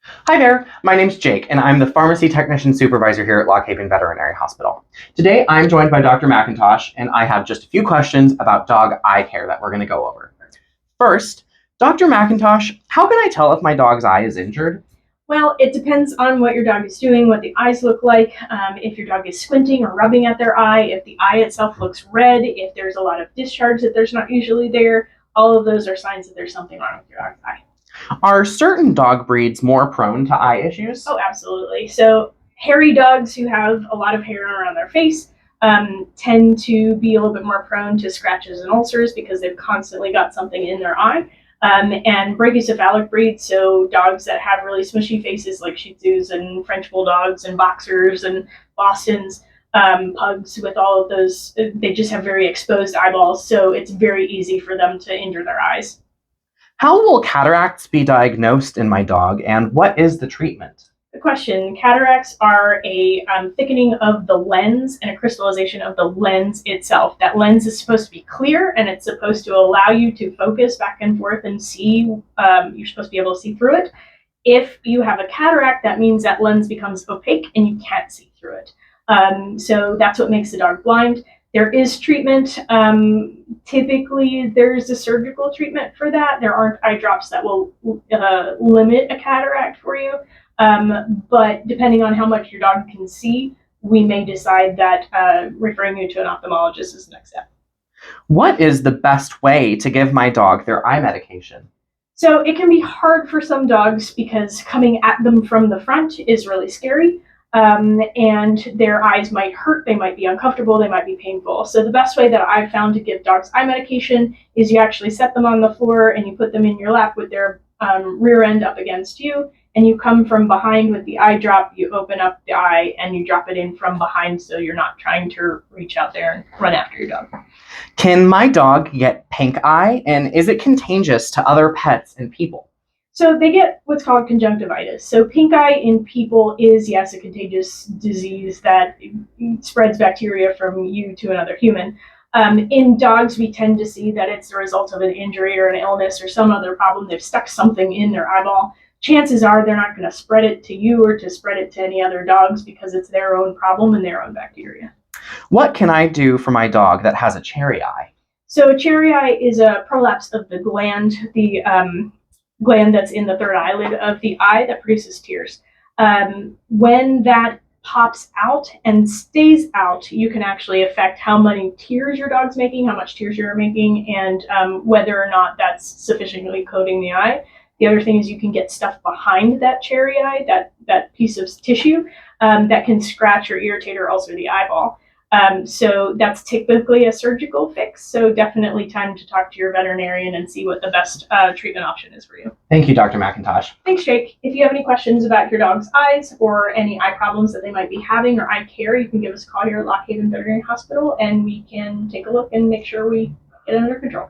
Hi there, my name's Jake, and I'm the Pharmacy Technician Supervisor here at Lock Haven Veterinary Hospital. Today, I'm joined by Dr. McIntosh, and I have just a few questions about dog eye care that we're going to go over. First, Dr. McIntosh, how can I tell if my dog's eye is injured? Well, it depends on what your dog is doing, what the eyes look like, if your dog is squinting or rubbing at their eye, if the eye itself looks red, if there's a lot of discharge that there's not usually there. All of those are signs that there's something wrong with your dog's eye. Are certain dog breeds more prone to eye issues? Oh, absolutely. So hairy dogs who have a lot of hair around their face tend to be a little bit more prone to scratches and ulcers because they've constantly got something in their eye. And brachycephalic breeds, so dogs that have really smushy faces like Shih Tzus and French Bulldogs and Boxers and Bostons, pugs with all of those, they just have very exposed eyeballs, so it's very easy for them to injure their eyes. How will cataracts be diagnosed in my dog, and what is the treatment? The question, cataracts are a thickening of the lens and a crystallization of the lens itself. That lens is supposed to be clear and it's supposed to allow you to focus back and forth and see. You're supposed to be able to see through it. If you have a cataract, that means that lens becomes opaque and you can't see through it. So that's what makes the dog blind. There is treatment. Typically, there's a surgical treatment for that. There aren't eye drops that will limit a cataract for you. But depending on how much your dog can see, we may decide that referring you to an ophthalmologist is the next step. What is the best way to give my dog their eye medication? So it can be hard for some dogs because coming at them from the front is really scary. And their eyes might hurt, they might be uncomfortable, they might be painful. So the best way that I've found to give dogs eye medication is you actually set them on the floor and you put them in your lap with their rear end up against you, and you come from behind with the eye drop, you open up the eye and you drop it in from behind so you're not trying to reach out there and run after your dog. Can my dog get pink eye, and is it contagious to other pets and people? So they get what's called conjunctivitis. So pink eye in people is, yes, a contagious disease that spreads bacteria from you to another human. In dogs, we tend to see that it's the result of an injury or an illness or some other problem. They've stuck something in their eyeball. Chances are they're not going to spread it to you or to spread it to any other dogs because it's their own problem and their own bacteria. What can I do for my dog that has a cherry eye? So cherry eye is a prolapse of the gland that's in the third eyelid of the eye that produces tears. When that pops out and stays out, you can actually affect how many tears your dog's making, how much tears you're making, and whether or not that's sufficiently coating the eye. The other thing is you can get stuff behind that cherry eye, that piece of tissue, that can scratch or irritate or ulcer the eyeball. So that's typically a surgical fix. So definitely time to talk to your veterinarian and see what the best treatment option is for you. Thank you, Dr. McIntosh. Thanks, Jake. If you have any questions about your dog's eyes or any eye problems that they might be having or eye care, you can give us a call here at Lock Haven Veterinary Hospital and we can take a look and make sure we get it under control.